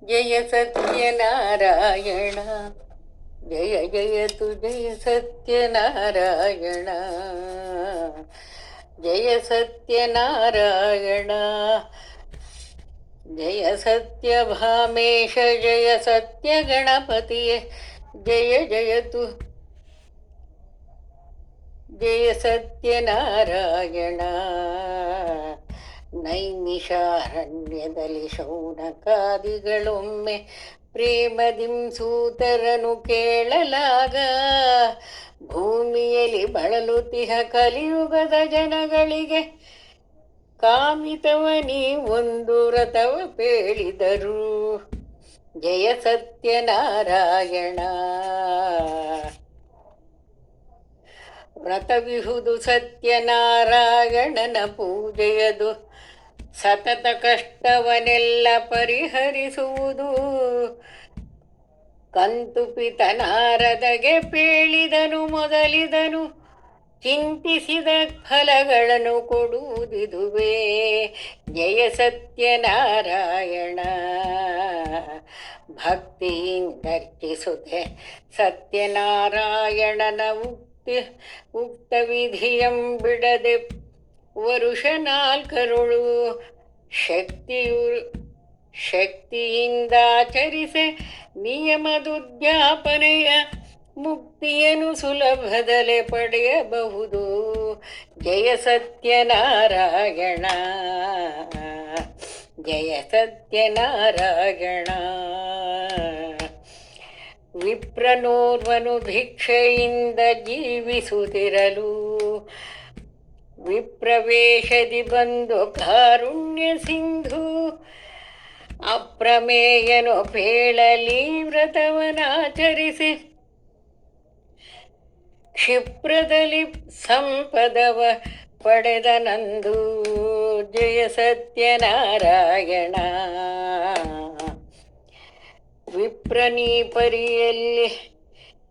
जय सत्यनारायण जय जयतु जय सत्यनारायण जय सत्यनारायण जय सत्यभामेश जय सत्यगणपतिये जय जयतु जय सत्यनारायಣ ನೈಮಿಷಾರಣ್ಯದಲ್ಲಿ ಶೌನಕಾದಿಗಳೊಮ್ಮೆ ಪ್ರೇಮದಿಂ ಸೂತರನು ಕೇಳಲಾಗ ಭೂಮಿಯಲ್ಲಿ ಬಳಲುತಿಹ ಕಲಿಯುಗದ ಜನಗಳಿಗೆ ಕಾಮಿತವ ನೀವೊಂದು ವ್ರತವ ಪೇಳಿದರು ಜಯ ಸತ್ಯನಾರಾಯಣ ವ್ರತವಿಹುದು ಸತ್ಯನಾರಾಯಣನ ಪೂಜೆಯದು ಸತತ ಕಷ್ಟವನೆಲ್ಲ ಪರಿಹರಿಸುವುದು ಕಂತುಪಿತ ನಾರದಗೆ ಪೇಳಿದನು ಮೊದಲಿದನು ಚಿಂತಿಸಿದ ಫಲಗಳನ್ನು ಕೊಡುವುದಿದುವೇ ಜಯ ಸತ್ಯನಾರಾಯಣ ಭಕ್ತಿಯಿಂದರ್ಚಿಸುತ್ತೆ ಸತ್ಯನಾರಾಯಣನ ಉಕ್ತ ವಿಧಿಯಂ ಬಿಡದೆ ವರುಷ ನಾಲ್ಕರುಳು ಶಕ್ತಿಯಿಂದಾಚರಿಸೆ ನಿಯಮದುದ್ಯಾಪನೆಯ ಮುಕ್ತಿಯನ್ನು ಸುಲಭದಲ್ಲೇ ಪಡೆಯಬಹುದು ಜಯ ಸತ್ಯನಾರಾಯಣ ಜಯ ಸತ್ಯನಾರಾಯಣ ವಿಪ್ರನೋರ್ವನು ಭಿಕ್ಷೆಯಿಂದ ಜೀವಿಸುತ್ತಿರಲು ವಿಪ್ರವೇಶದಿ ಬಂದು ಕಾರುಣ್ಯ ಸಿಂಧು ಅಪ್ರಮೇಯನು ಪೇಳಲಿ ವ್ರತವನಾಚರಿಸಿ ಕ್ಷಿಪ್ರದಲ್ಲಿ ಸಂಪದವ ಪಡೆದನಂದು ಜಯ ಸತ್ಯನಾರಾಯಣ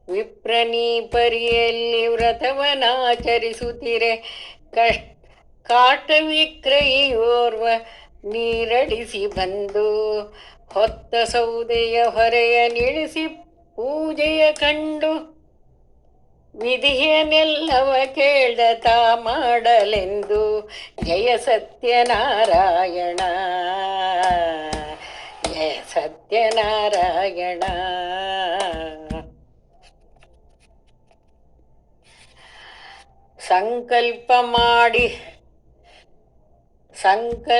ವಿಪ್ರನೀಪರಿಯಲ್ಲಿ ವ್ರತವನಾಚರಿಸುತ್ತಿರೆ ಕಾಟವಿಕ್ರಯಿಯೋರ್ವ ನೀರಡಿಸಿ ಬಂದು ಹೊತ್ತ ಸೌದೆಯ ಹೊರೆಯ ನಿಳಿಸಿ ಪೂಜೆಯ ಕಂಡು ವಿಧಿಯನ್ನೆಲ್ಲವ ಕೇಳ್ದ ತಾ ಮಾಡಲೆಂದು ಜಯ ಸತ್ಯನಾರಾಯಣ ಜಯ ಸತ್ಯನಾರಾಯಣ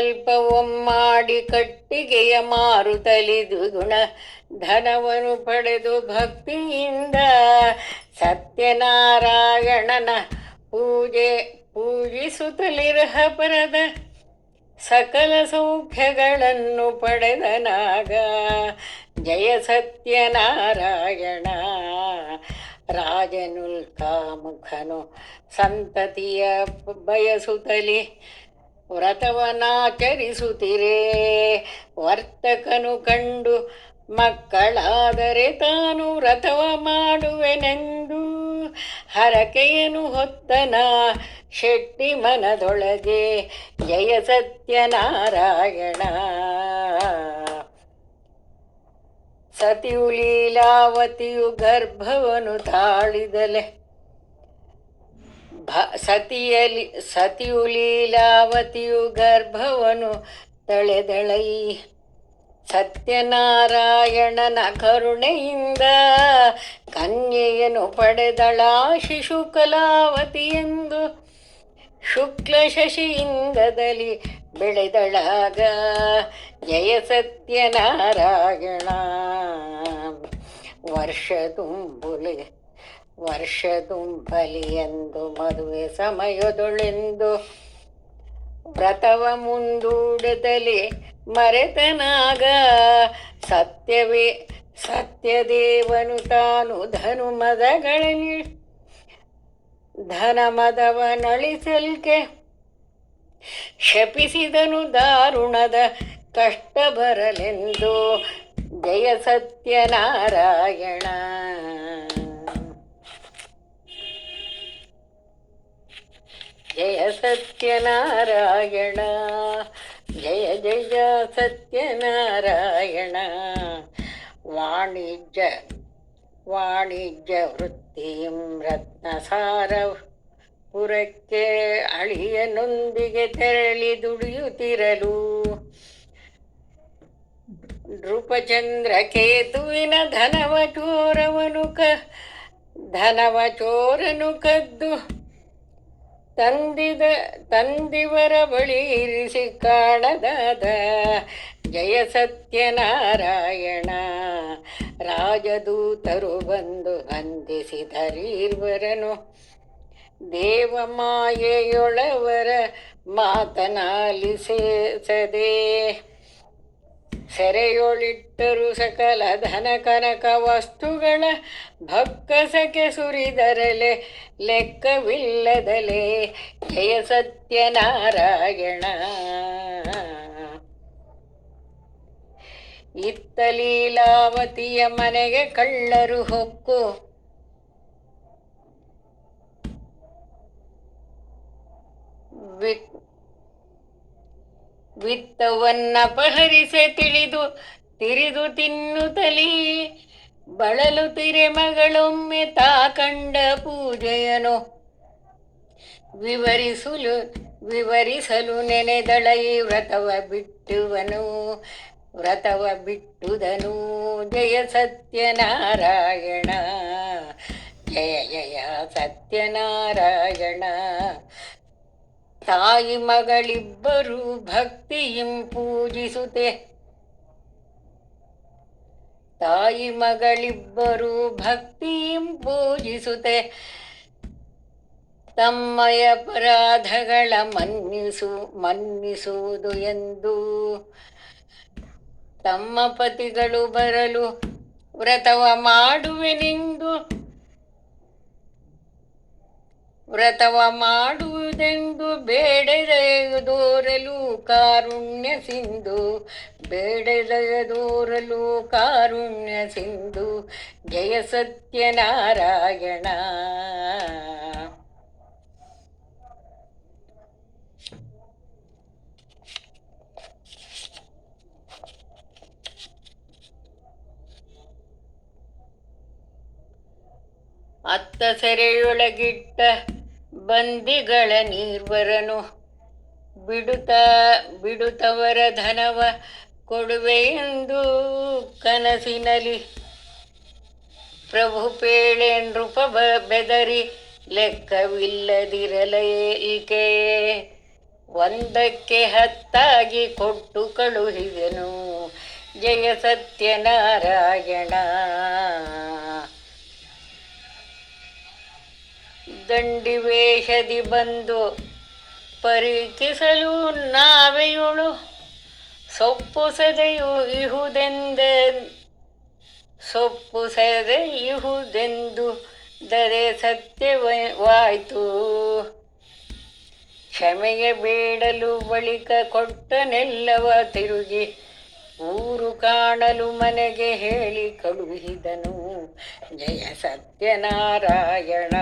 ಸಂಕಲ್ಪವೊಮ್ಮಾಡಿ ಕಟ್ಟಿಗೆಯ ಮಾರುತಲಿ ದ್ವಿಗುಣ ಧನವನ್ನು ಪಡೆದು ಭಕ್ತಿಯಿಂದ ಸತ್ಯನಾರಾಯಣನ ಪೂಜಿಸುತ್ತಲಿರಹ ಪರದ ಸಕಲ ಸೌಖ್ಯಗಳನ್ನು ಪಡೆದನಾಗ ಜಯ ಸತ್ಯನಾರಾಯಣ ರಾಜನುಲ್ಕಾಮುಖನು ಸಂತತಿಯ ಬಯಸುತ್ತಲಿ ವ್ರತವನಾಚರಿಸುತ್ತಿರೇ ವರ್ತಕನು ಕಂಡು ಮಕ್ಕಳಾದರೆ ತಾನು ವ್ರತವ ಮಾಡುವೆನೆಂದು ಹರಕೆಯನ್ನು ಹೊತ್ತನ ಶೆಟ್ಟಿ ಮನದೊಳಗೆ ಜಯ ಸತ್ಯನಾರಾಯಣ ಸತಿಯು ಲೀಲಾವತಿಯು ಗರ್ಭವನ್ನು ತಾಳಿದಲೆ ಸತಿಯು ಲೀಲಾವತಿಯು ಗರ್ಭವನ್ನು ತಳೆದಳೈ ಸತ್ಯನಾರಾಯಣನ ಕರುಣೆಯಿಂದ ಕನ್ಯೆಯನ್ನು ಪಡೆದಳ ಶಿಶುಕಲಾವತಿ ಎಂದು ಶುಕ್ಲ ಶಶಿಯಿಂದದಲ್ಲಿ ಬೆಳೆದಳಾಗ ಜಯ ಸತ್ಯನಾರಾಯಣ ವರ್ಷ ತುಂಬಲಿ ಎಂದು ಮದುವೆ ಸಮಯದೊಳೆಂದು ವ್ರತವ ಮುಂದೂಡದಲ್ಲಿ ಮರೆತನಾಗ ಸತ್ಯದೇವನು ತಾನು ಧನಮದವನಳಿಸಲ್ಕೆ ಶಪಿಸಿದನು ದಾರುಣದ ಕಷ್ಟ ಬರಲೆಂದು ಜಯ ಸತ್ಯನಾರಾಯಣ ಜಯ ಸತ್ಯನಾರಾಯಣ ಜಯ ಜಯ ಸತ್ಯನಾರಾಯಣ. ವಾಣಿಜ್ಯ ವಾಣಿಜ್ಯ ವೃತ್ತಿಂ ರತ್ನಸಾರ ಪುರಕ್ಕೆ ಅಳಿಯನೊಂದಿಗೆ ತೆರಳಿ ದುಡಿಯುತ್ತಿರಲು ನೃಪಚಂದ್ರ ಕೇತುವಿನ ಧನವ ಚೋರನು ಕದ್ದು ತಂದಿವರ ಬಳಿ ಇರಿಸಿ ಕಾಣದಾದ. ಜಯ ಸತ್ಯನಾರಾಯಣ. ರಾಜದೂತರು ಬಂದು ಬಂಧಿಸಿದರಿರ್ವರನು ದೇವಮಾಯೆಯೊಳವರ ಮಾತನಾಲಿಸದೆ. ಸೆರೆಯೊಳಿಟ್ಟರು ಸಕಲ ಧನ ಕನಕ ವಸ್ತುಗಳ ಭಕ್ಕಸಕ್ಕೆ ಸುರಿದರಲೆ ಲೆಕ್ಕವಿಲ್ಲದಲೆ. ಜಯ ಸತ್ಯನಾರಾಯಣ. ಇತ್ತ ಲೀಲಾವತಿಯ ಮನೆಗೆ ಕಳ್ಳರು ಹೊಕ್ಕು ವಿತ್ತವನ್ನಪಹರಿಸೆ ತಿರಿದು ತಿನ್ನುತ್ತಲೀ ಬಳಲುತ್ತಿರೆ ಮಗಳೊಮ್ಮೆ ತಾ ಕಂಡ ಪೂಜೆಯನು ವಿವರಿಸಲು ನೆನೆದಳೈ ವ್ರತವ ಬಿಟ್ಟುದನು. ಜಯ ಸತ್ಯನಾರಾಯಣ. ಜಯ ಜಯ ಸತ್ಯನಾರಾಯಣ. ತಾಯಿ ಮಗಳಿಬ್ಬರು ಭಕ್ತಿಯಿಂ ಪೂಜಿಸುತ್ತೆ ತಮ್ಮಯ ಅಪರಾಧಗಳ ಮನ್ನಿಸುವುದು ಎಂದು. ತಮ್ಮ ಪತಿಗಳು ಬರಲು ವ್ರತವ ಮಾಡುವುದೆಂದು ಬೇಡದೋರಲು ಕಾರುಣ್ಯ ಸಿಂಧು. ಜಯ ಸತ್ಯನಾರಾಯಣ. ಅತ್ತ ಸೆರೆಯೊಳಗಿಟ್ಟ ಬಂದಿಗಳ ನೀರ್ವರನು ಬಿಡುತ್ತವರ ಧನವ ಕೊಡುವೆಯೆಂದು ಕನಸಿನಲ್ಲಿ ಪ್ರಭು ಪೇಳೆ ನೃಪ ಬೆದರಿ ಲೆಕ್ಕವಿಲ್ಲದಿರಲೇಕೆ ಒಂದಕ್ಕೆ ಹತ್ತಾಗಿ ಕೊಟ್ಟು ಕಳುಹಿದನು. ಜಯ ಸತ್ಯನಾರಾಯಣ. ದಂಡಿವೇಷದಿ ಬಂದು ಪರೀಕ್ಷಿಸಲು ನಾವೆಯುಳು ಸೊಪ್ಪು ಸದೆಯುವುದೆಂದು ದರೆ ಸತ್ಯವಾಯ್ತು. ಕ್ಷಮೆಗೆ ಬೇಡಲು ಬಳಿಕ ಕೊಟ್ಟನೆಲ್ಲವ ತಿರುಗಿ ಊರು ಕಾಣಲು ಮನೆಗೆ ಹೇಳಿ ಕಳುಹಿದನು. ಜಯ ಸತ್ಯನಾರಾಯಣ.